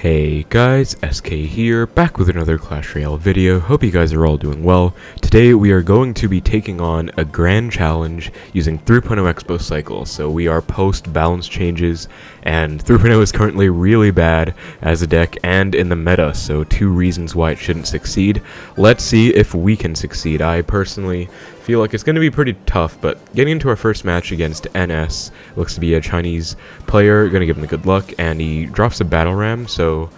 Hey guys, SK here, back with another Clash Royale video. Hope you guys are all doing well. Today we are going to be taking on a grand challenge using 3.0 Xbow Cycle. So we are post balance changes, and 3.0 is currently really bad as a deck and in the meta, so two reasons why it shouldn't succeed. Let's see if we can succeed. I personally feel like it's going to be pretty tough, but getting into our first match against NS, looks to be a Chinese player, going to give him the good luck, and he drops a battle ram, so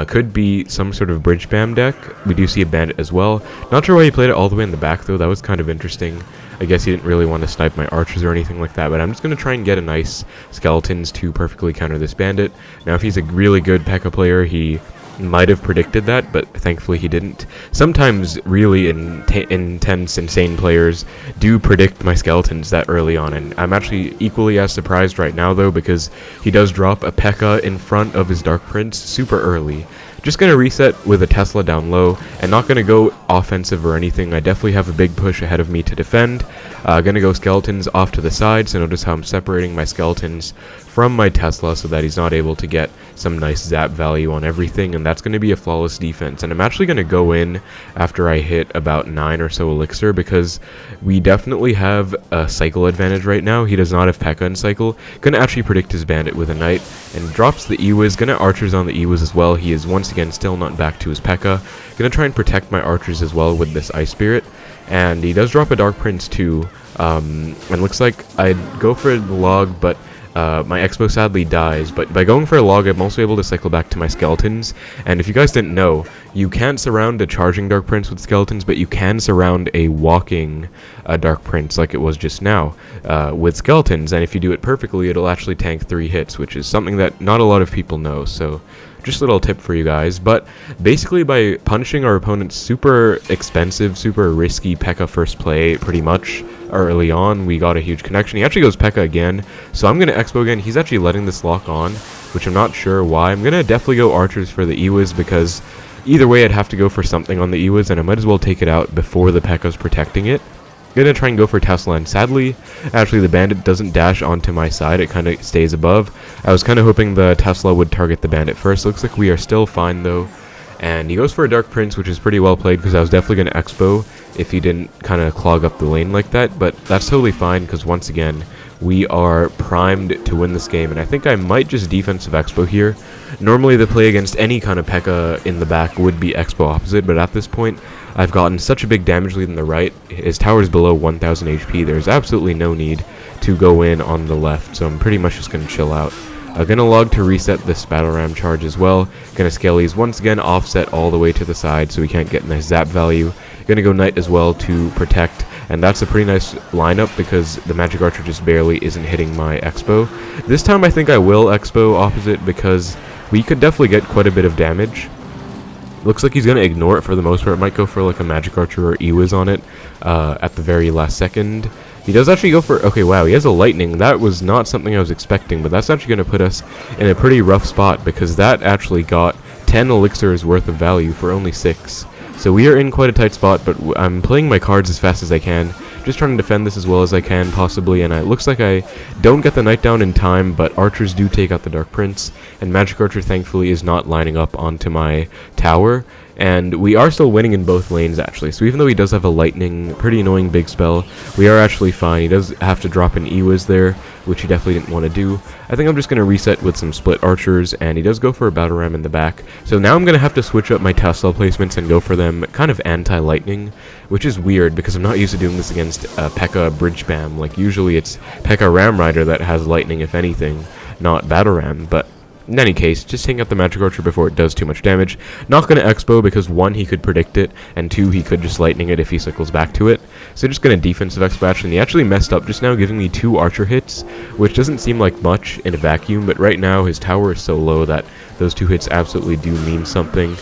could be some sort of Bridgespam deck. We do see a bandit as well. Not sure why he played it all the way in the back though, that was kind of interesting. I guess he didn't really want to snipe my archers or anything like that, but I'm just going to try and get a nice skeletons to perfectly counter this bandit. Now if he's a really good P.E.K.K.A player, he might have predicted that, but thankfully he didn't. Sometimes really intense, insane players do predict my skeletons that early on, and I'm actually equally as surprised right now though, because he does drop a P.E.K.K.A in front of his Dark Prince super early. Just going to reset with a Tesla down low, and not going to go offensive or anything. I definitely have a big push ahead of me to defend. Going to go skeletons off to the side, so notice how I'm separating my skeletons from my Tesla so that he's not able to get some nice zap value on everything, and that's going to be a flawless defense. And I'm actually going to go in after I hit about 9 or so elixir, because we definitely have a cycle advantage right now. He does not have P.E.K.K.A in cycle. Going to actually predict his bandit with a knight, and drops the E-Wiz. Going to archers on the E-Wiz as well. He is once again still not back to his P.E.K.K.A. Going to try and protect my archers as well with this Ice Spirit. And he does drop a Dark Prince too, and looks like I'd go for the log, but my Xbow sadly dies. But by going for a log, I'm also able to cycle back to my skeletons. And if you guys didn't know, you can't surround a charging Dark Prince with skeletons, but you can surround a walking Dark Prince like it was just now with skeletons. And if you do it perfectly, it'll actually tank 3 hits, which is something that not a lot of people know. So just a little tip for you guys. But basically by punishing our opponent's super expensive, super risky P.E.K.K.A first play pretty much early on, we got a huge connection. He actually goes P.E.K.K.A again, so I'm going to Xbow again. He's actually letting this lock on, which I'm not sure why. I'm going to definitely go archers for the E-Wiz, because either way I'd have to go for something on the E-Wiz, and I might as well take it out before the P.E.K.K.A's protecting it. Gonna try and go for Tesla, and sadly, actually the bandit doesn't dash onto my side, it kind of stays above. I was kind of hoping the Tesla would target the bandit first. Looks like we are still fine though, and he goes for a Dark Prince, which is pretty well played, because I was definitely going to Xbow if he didn't kind of clog up the lane like that, but that's totally fine, because once again, we are primed to win this game, and I think I might just defensive Xbow here. Normally the play against any kind of P.E.K.K.A in the back would be Xbow opposite, but at this point, I've gotten such a big damage lead in the right. His tower is below 1000 HP. There's absolutely no need to go in on the left, so I'm pretty much just going to chill out. Gonna log to reset this battle ram charge as well. Gonna scale these once again, offset all the way to the side so we can't get nice zap value. Gonna go knight as well to protect, and that's a pretty nice lineup because the magic archer just barely isn't hitting my Xbow. This time I think I will Xbow opposite, because we could definitely get quite a bit of damage. Looks like he's going to ignore it for the most part. Might go for like a magic archer or E-Wiz on it at the very last second. He does actually go for... Okay, wow, he has a lightning. That was not something I was expecting, but that's actually going to put us in a pretty rough spot, because that actually got 10 elixirs worth of value for only 6. So we are in quite a tight spot, but I'm playing my cards as fast as I can. Just trying to defend this as well as I can, possibly, and it looks like I don't get the knight down in time, but archers do take out the Dark Prince, and Magic Archer, thankfully, is not lining up onto my tower, and we are still winning in both lanes, actually. So even though he does have a lightning, pretty annoying big spell, we are actually fine. He does have to drop an E-Wiz there, which he definitely didn't want to do. I think I'm just going to reset with some split archers, and he does go for a battle ram in the back. So now I'm going to have to switch up my Tesla placements and go for them kind of anti-lightning, which is weird because I'm not used to doing this against P.E.K.K.A Bridgespam. Like usually it's P.E.K.K.A Ram Rider that has lightning if anything, not battle ram, but in any case, just taking out the magic archer before it does too much damage. Not going to Xbow because 1, he could predict it, and 2, he could just lightning it if he cycles back to it. So just going to defensive Xbow, and he actually messed up just now, giving me 2 archer hits, which doesn't seem like much in a vacuum, but right now his tower is so low that those 2 hits absolutely do mean something.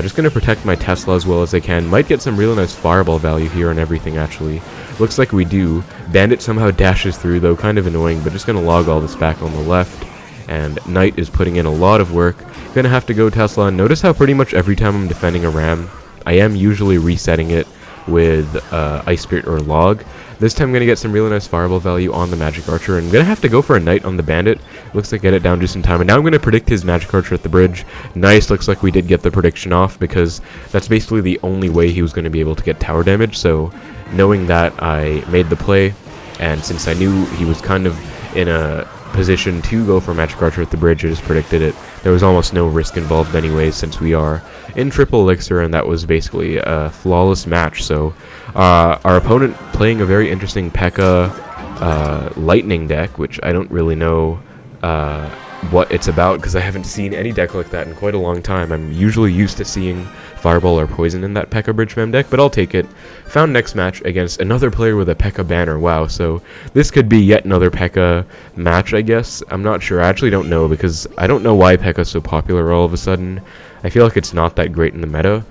Just going to protect my Tesla as well as I can. Might get some really nice fireball value here and everything, actually. Looks like we do. Bandit somehow dashes through, though, kind of annoying, but just going to log all this back on the left. And Knight is putting in a lot of work. Gonna have to go Tesla, and notice how pretty much every time I'm defending a ram, I am usually resetting it with Ice Spirit or Log. This time I'm going to get some really nice fireball value on the magic archer, and I'm going to have to go for a knight on the bandit. Looks like get it down just in time, and now I'm going to predict his magic archer at the bridge. Nice, looks like we did get the prediction off, because that's basically the only way he was going to be able to get tower damage. So knowing that, I made the play, and since I knew he was kind of in a position to go for magic archer at the bridge, I just predicted it. There was almost no risk involved anyways, since we are in triple elixir, and that was basically a flawless match. So our opponent playing a very interesting P.E.K.K.A lightning deck, which I don't really know what it's about, because I haven't seen any deck like that in quite a long time. I'm usually used to seeing fireball or poison in that P.E.K.K.A Bridgespam deck, but I'll take it. Found next match against another player with a P.E.K.K.A banner. Wow, so this could be yet another P.E.K.K.A match, I guess. I'm not sure. I actually don't know, because I don't know why P.E.K.K.A is so popular all of a sudden. I feel like it's not that great in the meta,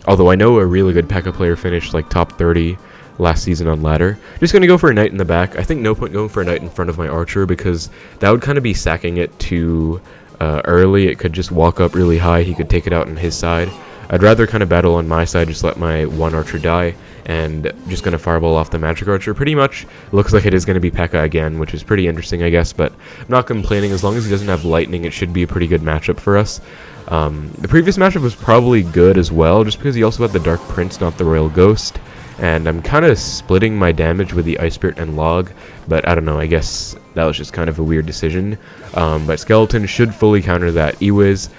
although I know a really good P.E.K.K.A player finished like top 30 last season on ladder. Just going to go for a knight in the back. I think no point going for a knight in front of my archer, because that would kind of be sacking it too early. It could just walk up really high. He could take it out on his side. I'd rather kind of battle on my side, just let my one archer die, and just going to fireball off the magic archer. Pretty much looks like it is going to be P.E.K.K.A again, which is pretty interesting, I guess, but I'm not complaining. As long as he doesn't have lightning, it should be a pretty good matchup for us. The previous matchup was probably good as well, just because he also had the Dark Prince, not the Royal Ghost. And I'm kind of splitting my damage with the Ice Spirit and Log, but I don't know, I guess that was just kind of a weird decision. But Skeleton should fully counter that Ewiz,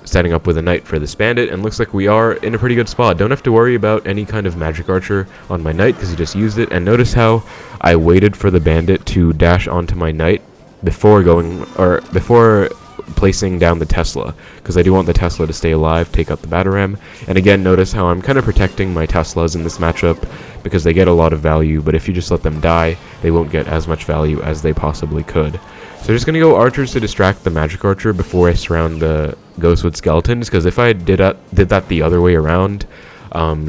setting up with a knight for this bandit, and looks like we are in a pretty good spot. Don't have to worry about any kind of magic archer on my knight, because he just used it. And notice how I waited for the bandit to dash onto my knight before placing down the Tesla, because I do want the Tesla to stay alive, take out the Bataram. And again, notice how I'm kind of protecting my Teslas in this matchup, because they get a lot of value, but if you just let them die, they won't get as much value as they possibly could. So I'm just going to go archers to distract the magic archer before I surround the ghost with skeletons, because if I did that the other way around,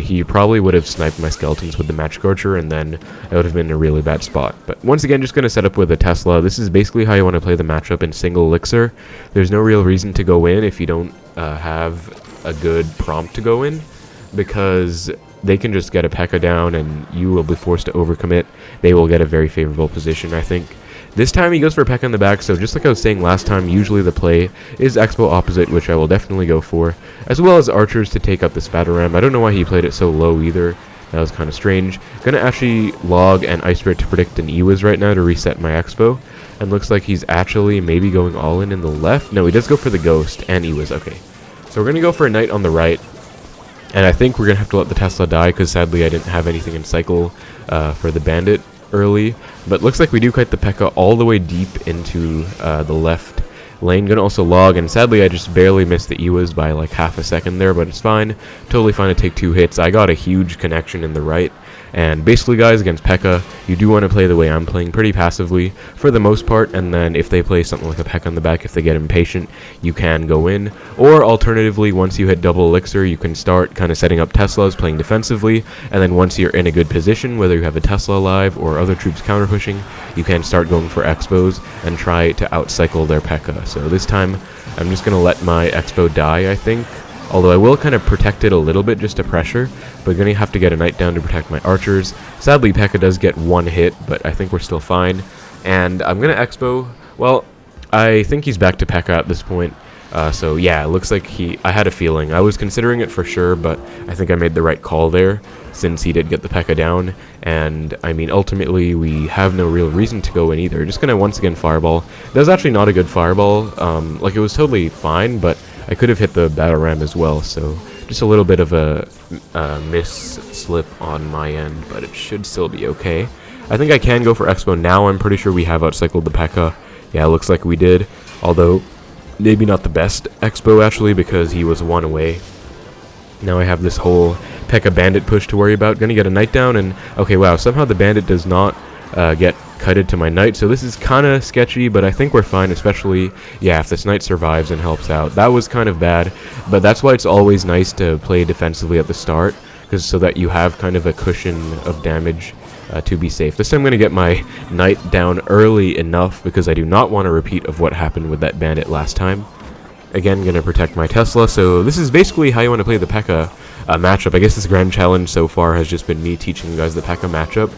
he probably would have sniped my skeletons with the magic archer, and then I would have been in a really bad spot. But once again, just going to set up with a Tesla. This is basically how you want to play the matchup in single elixir. There's no real reason to go in if you don't have a good prompt to go in, because they can just get a P.E.K.K.A down and you will be forced to overcommit. They will get a very favorable position, I think. This time he goes for a P.E.K.K.A in the back, so just like I was saying last time, usually the play is Xbow opposite, which I will definitely go for, as well as archers to take out this Bataram. I don't know why he played it so low either. That was kind of strange. Gonna actually log and Ice Spirit to predict an Ewiz right now to reset my Xbow. And looks like he's actually maybe going all in the left. No, he does go for the Ghost and Ewiz. Okay. So we're gonna go for a Knight on the right. And I think we're gonna have to let the Tesla die, because sadly I didn't have anything in cycle for the Bandit early. But looks like we do kite the P.E.K.K.A all the way deep into the left lane. Gonna also log, and sadly I just barely missed the Ewiz by like half a second there, but it's fine. Totally fine to take 2 hits. I got a huge connection in the right. And basically, guys, against P.E.K.K.A, you do want to play the way I'm playing, pretty passively for the most part, and then if they play something like a P.E.K.K.A on the back, if they get impatient, you can go in. Or alternatively, once you hit double elixir, you can start kind of setting up Teslas, playing defensively, and then once you're in a good position, whether you have a Tesla alive or other troops counter pushing, you can start going for Xbows and try to outcycle their P.E.K.K.A. So this time, I'm just going to let my Xbow die, I think. Although I will kind of protect it a little bit just to pressure, but going to have to get a knight down to protect my archers. Sadly, P.E.K.K.A does get 1 hit, but I think we're still fine. And I'm going to Xbow. Well, I think he's back to P.E.K.K.A at this point. So yeah, it looks like I had a feeling. I was considering it for sure, but I think I made the right call there, since he did get the P.E.K.K.A down. And I mean, ultimately, we have no real reason to go in either. Just going to once again fireball. That was actually not a good fireball. Like, it was totally fine, but I could have hit the battle ram as well, so just a little bit of a miss-slip on my end, but it should still be okay. I think I can go for Xbow now. I'm pretty sure we have outcycled the P.E.K.K.A. Yeah, it looks like we did, although maybe not the best Xbow, actually, because he was 1 away. Now I have this whole P.E.K.K.A bandit push to worry about. Gonna get a knight down, and okay, wow, somehow the bandit does not get kited to my knight, so this is kind of sketchy, but I think we're fine, especially, yeah, if this knight survives and helps out. That was kind of bad, but that's why it's always nice to play defensively at the start, because so that you have kind of a cushion of damage to be safe. This time I'm going to get my knight down early enough, because I do not want a repeat of what happened with that bandit last time. Again, going to protect my Tesla, so this is basically how you want to play the P.E.K.K.A matchup. I guess this grand challenge so far has just been me teaching you guys the P.E.K.K.A matchup,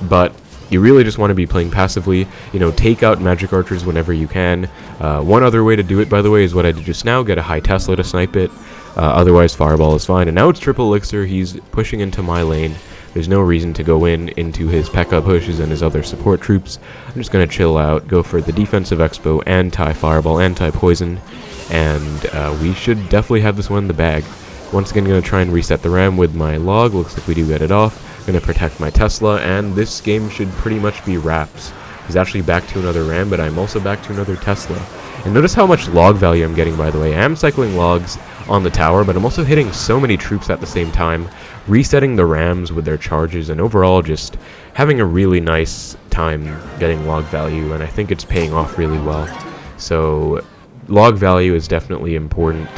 but You really just want to be playing passively, you know, take out magic archers whenever you can. One other way to do it, by the way, is what I did just now, get a high Tesla to snipe it. Otherwise, fireball is fine. And now it's triple elixir, he's pushing into my lane. There's no reason to go into his P.E.K.K.A pushes and his other support troops. I'm just going to chill out, go for the defensive Xbow, anti-fireball, anti-poison, and we should definitely have this one in the bag. Once again, going to try and reset the RAM with my log. Looks like we do get it off. Going to protect my Tesla, and this game should pretty much be wraps. He's actually back to another RAM, but I'm also back to another Tesla. And notice how much log value I'm getting, by the way. I am cycling logs on the tower, but I'm also hitting so many troops at the same time, resetting the rams with their charges, and overall just having a really nice time getting log value, and I think it's paying off really well. So log value is definitely important.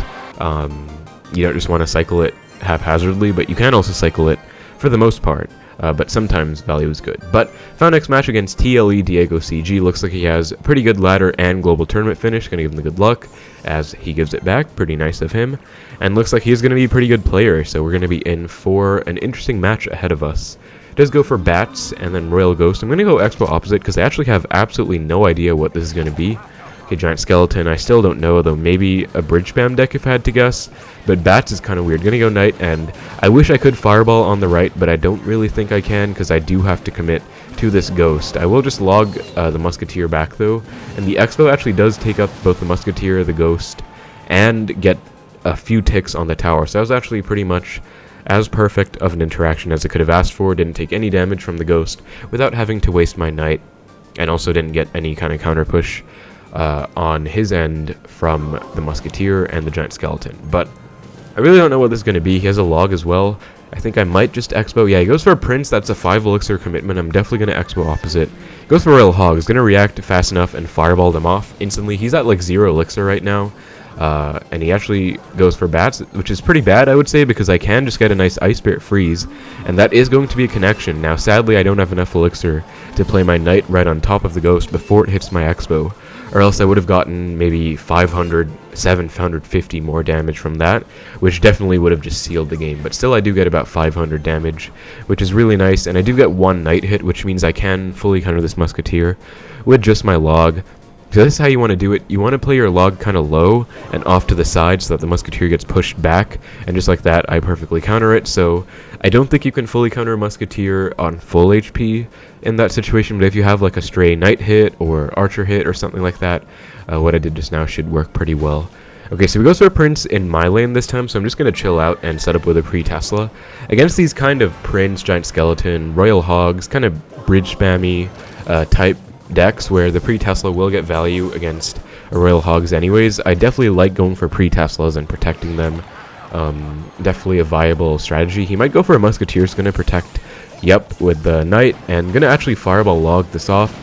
You don't just want to cycle it haphazardly, but you can also cycle it for the most part. But sometimes value is good. But found next match against TLE Diego CG. Looks like he has a pretty good ladder and global tournament finish. Gonna give him the good luck as he gives it back. Pretty nice of him. And looks like he's gonna be a pretty good player. So we're gonna be in for an interesting match ahead of us. Does go for bats and then Royal Ghost. I'm gonna go Xbow opposite because I actually have absolutely no idea what this is gonna be. Okay, Giant Skeleton, I still don't know, though maybe a Bridgespam deck if I had to guess, but Bats is kind of weird. Gonna go Knight, and I wish I could Fireball on the right, but I don't really think I can, because I do have to commit to this Ghost. I will just log the Musketeer back, though, and the Xbow actually does take up both the Musketeer, the Ghost, and get a few ticks on the tower, so that was actually pretty much as perfect of an interaction as I could have asked for. Didn't take any damage from the Ghost without having to waste my Knight, and also didn't get any kind of counter push on his end from the Musketeer and the Giant Skeleton. But I really don't know what this is going to be. He has a log as well. I think I might just Xbow. Yeah, he goes for a Prince. That's a 5 elixir commitment. I'm definitely going to Xbow opposite. Goes for Royal Hogs. Going to react fast enough and fireball them off instantly. He's at like 0 elixir right now. And he actually goes for bats, which is pretty bad, I would say, because I can just get a nice Ice Spirit freeze, and that is going to be a connection. Now, sadly, I don't have enough elixir to play my Knight right on top of the Ghost before it hits my Xbow, or else I would have gotten maybe 500, 750 more damage from that, which definitely would have just sealed the game. But still, I do get about 500 damage, which is really nice, and I do get 1 Knight hit, which means I can fully counter this Musketeer with just my log. So this is how you want to do it. You want to play your log kind of low and off to the side so that the Musketeer gets pushed back, and just like that, I perfectly counter it. So I don't think you can fully counter a Musketeer on full HP in that situation, but if you have like a stray Knight hit or Archer hit or something like that, what I did just now should work pretty well. Okay, so we go for a Prince in my lane this time, so I'm just going to chill out and set up with a pre-Tesla. Against these kind of Prince, Giant Skeleton, Royal Hogs, kind of bridge spammy type decks where the pre-Tesla will get value against a Royal Hogs anyways, I definitely like going for pre-Teslas and protecting them. Definitely a viable strategy. He might go for a Musketeer, is going to protect, yep, with the Knight, and going to actually Fireball log this off.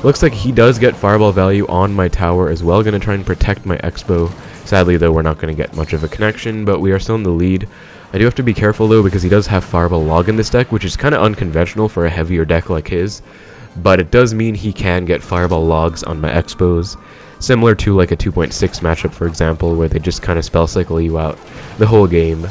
Looks like he does get Fireball value on my tower as well. Going to try and protect my Xbow. Sadly, though, we're not going to get much of a connection, but we are still in the lead. I do have to be careful, though, because he does have Fireball log in this deck, which is kind of unconventional for a heavier deck like his. But it does mean he can get Fireball logs on my Xbows, similar to like a 2.6 matchup, for example, where they just kind of spell cycle you out the whole game,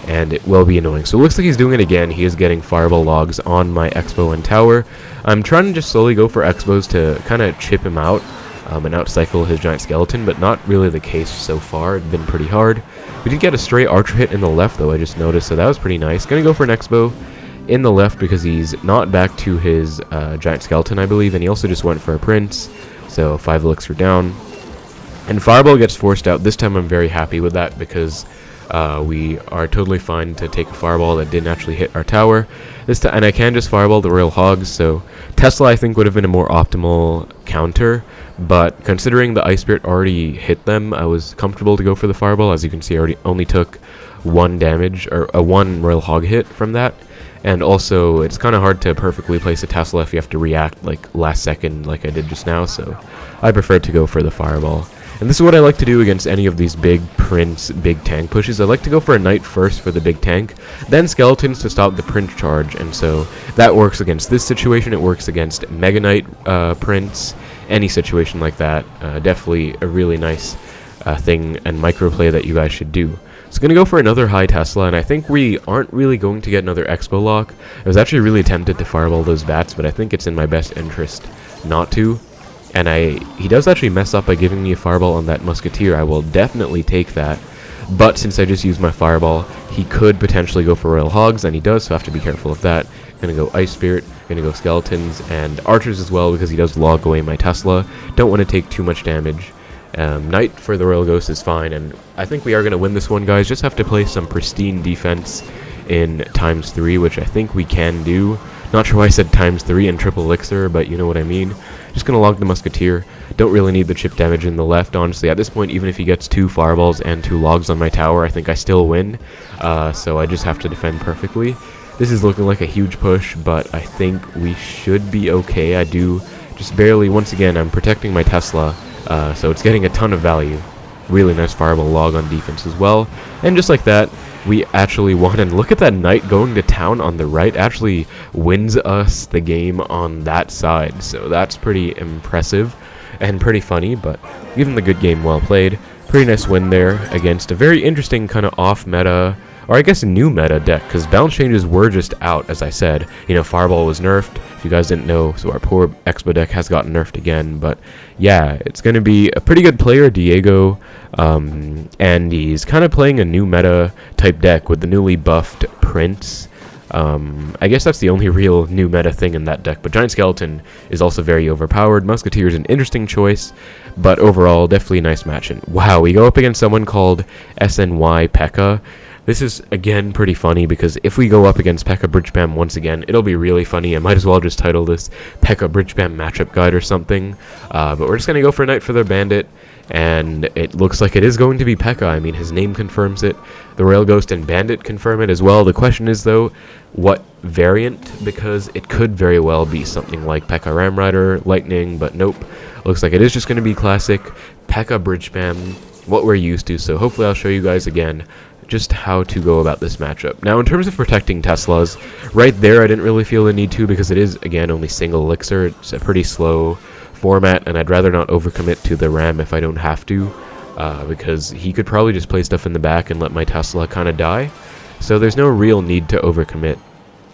and it will be annoying. So it looks like he's doing it again. He is getting Fireball logs on my Xbow and tower. I'm trying to just slowly go for Xbows to kind of chip him out and outcycle his Giant Skeleton, but not really the case so far. It's been pretty hard. We did get a stray Archer hit in the left, though, I just noticed, so that was pretty nice. Gonna go for an Xbow in the left because he's not back to his Giant Skeleton, I believe, and he also just went for a Prince, so 5 elixir down. And Fireball gets forced out. This time I'm very happy with that because we are totally fine to take a Fireball that didn't actually hit our tower. This time, and I can just Fireball the Royal Hogs, so Tesla I think would have been a more optimal counter, but considering the Ice Spirit already hit them, I was comfortable to go for the Fireball. As you can see, I already only took 1 damage, or a 1 Royal Hog hit from that. And also, it's kind of hard to perfectly place a Tesla if you have to react like last second like I did just now, so I prefer to go for the Fireball. And this is what I like to do against any of these big Prince, big tank pushes. I like to go for a Knight first for the big tank, then Skeletons to stop the Prince charge, and so that works against this situation. It works against Mega Knight Prince, any situation like that. Definitely a really nice thing and microplay that you guys should do. It's going to go for another high Tesla, and I think we aren't really going to get another Expo lock. I was actually really tempted to fireball those bats, but I think it's in my best interest not to. And he does actually mess up by giving me a fireball on that Musketeer. I will definitely take that. But since I just used my fireball, he could potentially go for Royal Hogs, and he does, so I have to be careful of that. Gonna go Ice Spirit, gonna go Skeletons, and Archers as well, because he does log away my Tesla. Don't want to take too much damage. Knight for the Royal Ghost is fine, and I think we are going to win this one, guys. Just have to play some pristine defense in ×3, which I think we can do. Not sure why I said ×3 in triple elixir, but you know what I mean. Just going to log the Musketeer. Don't really need the chip damage in the left, honestly. At this point, even if he gets 2 fireballs and 2 logs on my tower, I think I still win. So I just have to defend perfectly. This is looking like a huge push, but I think we should be okay. I do just barely, once again, I'm protecting my Tesla. So it's getting a ton of value. Really nice fireball log on defense as well. And just like that, we actually won. And look at that Knight going to town on the right. Actually wins us the game on that side. So that's pretty impressive and pretty funny. But given the good game, well played. Pretty nice win there against a very interesting kind of off-meta, or I guess a new meta deck, because balance changes were just out, as I said. You know, Fireball was nerfed, if you guys didn't know, so our poor Expo deck has gotten nerfed again. But yeah, it's going to be a pretty good player, Diego, and he's kind of playing a new meta type deck with the newly buffed Prince. I guess that's the only real new meta thing in that deck, but Giant Skeleton is also very overpowered. Musketeer is an interesting choice, but overall, definitely a nice match. And wow, we go up against someone called SNY P.E.K.K.A. This is, again, pretty funny, because if we go up against P.E.K.K.A Bridgespam once again, it'll be really funny. I might as well just title this P.E.K.K.A Bridgespam matchup guide or something. But we're just going to go for a Knight for their Bandit, and it looks like it is going to be P.E.K.K.A. I mean, his name confirms it. The Royal Ghost and Bandit confirm it as well. The question is, though, what variant? Because it could very well be something like P.E.K.K.A Ram Rider, Lightning, but nope. Looks like it is just going to be classic P.E.K.K.A Bridgespam, what we're used to. So hopefully I'll show you guys again just how to go about this matchup. Now, in terms of protecting Teslas, right there I didn't really feel the need to, because it is, again, only single elixir. It's a pretty slow format, and I'd rather not overcommit to the Ram if I don't have to, because he could probably just play stuff in the back and let my Tesla kind of die. So there's no real need to overcommit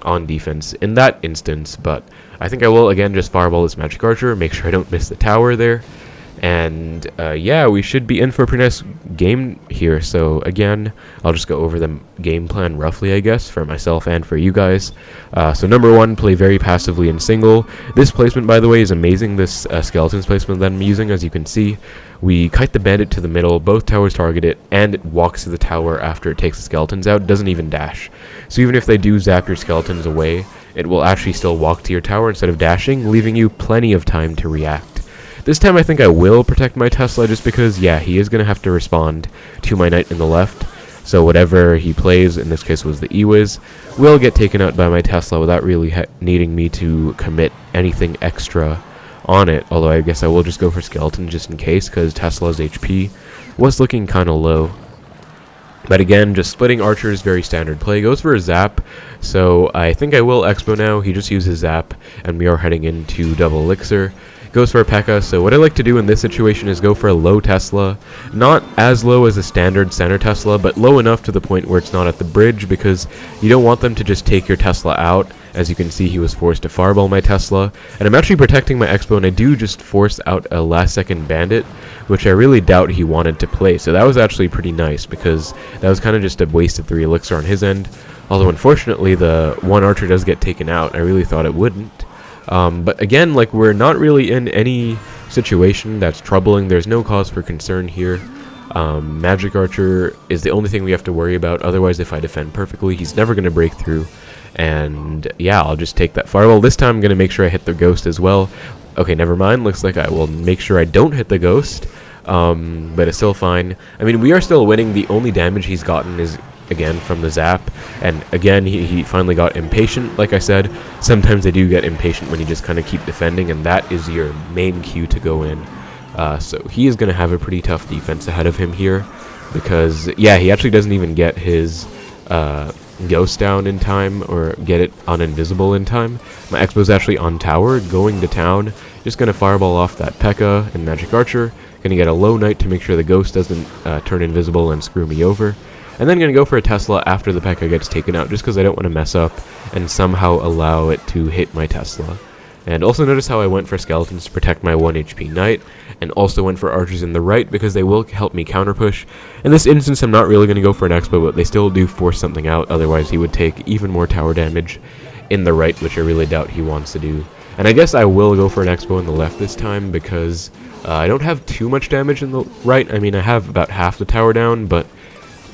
on defense in that instance, but I think I will, again, just fireball this Magic Archer, make sure I don't miss the tower there. And yeah, we should be in for a pretty nice game here. So again, I'll just go over the game plan roughly, I guess, for myself and for you guys. So number 1, play very passively in single. This placement, by the way, is amazing. This Skeletons placement that I'm using, as you can see. We kite the Bandit to the middle, both towers target it, and it walks to the tower after it takes the Skeletons out. It doesn't even dash. So even if they do zap your Skeletons away, it will actually still walk to your tower instead of dashing, leaving you plenty of time to react. This time I think I will protect my Tesla, just because, yeah, he is going to have to respond to my Knight in the left. So whatever he plays, in this case was the E-Wiz, will get taken out by my Tesla without really needing me to commit anything extra on it. Although I guess I will just go for Skeleton just in case, because Tesla's HP was looking kind of low. But again, just splitting Archers, very standard play. Goes for a Zap, so I think I will Expo now. He just uses Zap, and we are heading into double Elixir. Goes for a P.E.K.K.A, so what I like to do in this situation is go for a low Tesla. Not as low as a standard center Tesla, but low enough to the point where it's not at the bridge, because you don't want them to just take your Tesla out. As you can see, he was forced to fireball my Tesla, and I'm actually protecting my Expo, and I do just force out a last-second Bandit, which I really doubt he wanted to play. So that was actually pretty nice, because that was kind of just a wasted 3 elixir on his end. Although, unfortunately, the 1 Archer does get taken out. I really thought it wouldn't. But again, like, we're not really in any situation that's troubling. There's no cause for concern here. Magic Archer is the only thing we have to worry about. Otherwise, if I defend perfectly, he's never going to break through. And yeah, I'll just take that fireball. This time I'm going to make sure I hit the Ghost as well. Okay, never mind. Looks like I will make sure I don't hit the Ghost. But it's still fine. I mean, we are still winning. The only damage he's gotten is, again, from the Zap. And again, he finally got impatient, like I said. Sometimes they do get impatient when you just kind of keep defending, and that is your main cue to go in. So he is going to have a pretty tough defense ahead of him here, because, yeah, he actually doesn't even get his Ghost down in time, or get it on invisible in time. My Expo's actually on tower, going to town. Just going to fireball off that P.E.K.K.A and Magic Archer. Going to get a low Knight to make sure the Ghost doesn't turn invisible and screw me over. and then going to go for a Tesla after the P.E.K.K.A gets taken out, just because I don't want to mess up and somehow allow it to hit my Tesla. And also notice how I went for skeletons to protect my 1 HP knight, and also went for archers in the right because they will help me counter push. In this instance, I'm not really going to go for an Xbow, but they still do force something out, otherwise he would take even more tower damage in the right, which I really doubt he wants to do. And I guess I will go for an Xbow in the left this time because I don't have too much damage in the right. I mean, I have about half the tower down, but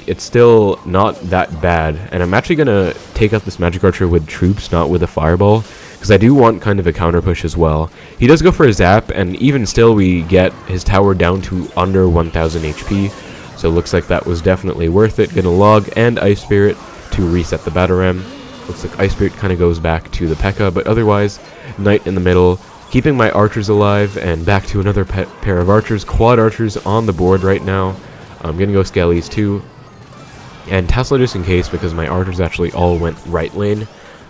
it's still not that bad. And I'm actually going to take out this magic archer with troops, not with a fireball, because I do want kind of a counter push as well. He does go for a zap, and even still we get his tower down to under 1000 HP, so it looks like that was definitely worth it. Gonna log and Ice Spirit to reset the battle ram. Looks like Ice Spirit kind of goes back to the P.E.K.K.A, but otherwise, Knight in the middle, keeping my archers alive, and back to another pair of archers. Quad archers on the board right now. I'm gonna go Skellies too, and Tesla just in case, because my archers actually all went right lane.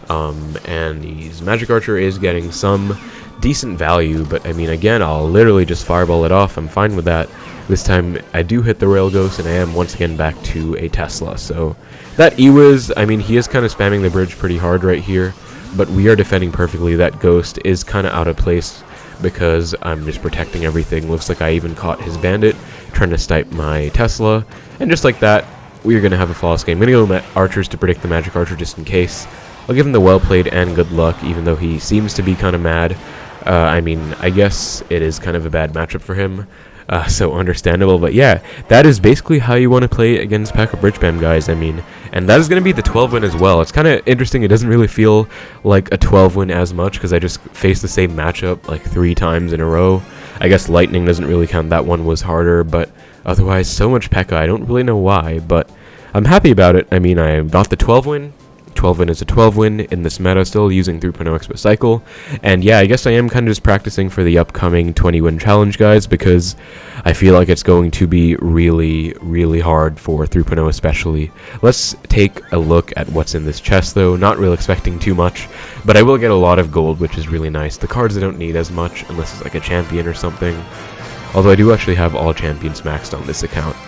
And his magic archer is getting some decent value, but I mean, again, I'll literally just fireball it off. I'm fine with that. This time I do hit the rail ghost, and I am once again back to a Tesla. So that Ewiz, I mean, he is kind of spamming the bridge pretty hard right here, but we are defending perfectly. That ghost is kind of out of place because I'm just protecting everything. Looks like I even caught his bandit trying to snipe my Tesla, and just like that, we are going to have a flawless game. I'm going to go archers to predict the magic archer just in case. I'll give him the well played and good luck, even though he seems to be kind of mad. I mean, I guess it is kind of a bad matchup for him, so understandable. But yeah, that is basically how you want to play against P.E.K.K.A Bridgespam, guys. I mean, and that is going to be the 12 win as well. It's kind of interesting. It doesn't really feel like a 12 win as much because I just faced the same matchup like 3 times in a row. I guess Lightning doesn't really count. That one was harder, but otherwise, so much P.E.K.K.A. I don't really know why, but I'm happy about it. I mean, I got the 12 win. 12 win is a 12 win in this meta, still using 3.0 Xbow Cycle. And yeah, I guess I am kind of just practicing for the upcoming 20 win challenge, guys, because I feel like it's going to be really, really hard for 3.0 especially. Let's take a look at what's in this chest, though. Not really expecting too much, but I will get a lot of gold, which is really nice. The cards I don't need as much unless it's like a champion or something, although I do actually have all champions maxed on this account.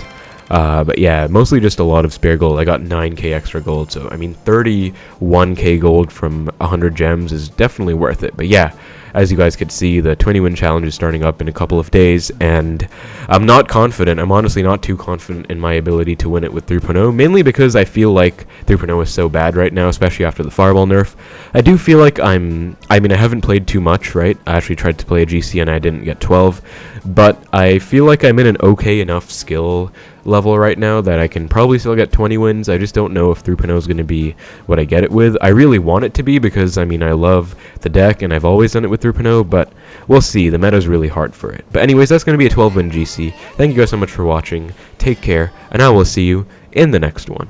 But yeah, mostly just a lot of spare gold. I got 9k extra gold, so I mean 31k gold from 100 gems is definitely worth it. But yeah, as you guys could see, the 20 win challenge is starting up in a couple of days, and I'm not confident. I'm honestly not too confident in my ability to win it with 3.0, mainly because I feel like 3.0 is so bad right now, especially after the fireball nerf. I do feel like I mean, I haven't played too much, right? I actually tried to play a GC and I didn't get 12, but I feel like I'm in an okay enough skill level right now that I can probably still get 20 wins. I just don't know if 3.0 is going to be what I get it with. I really want it to be because, I mean, I love the deck and I've always done it with 3.0, but we'll see. The meta's really hard for it. But anyways, that's going to be a 12 win GC. Thank you guys so much for watching. Take care, and I will see you in the next one.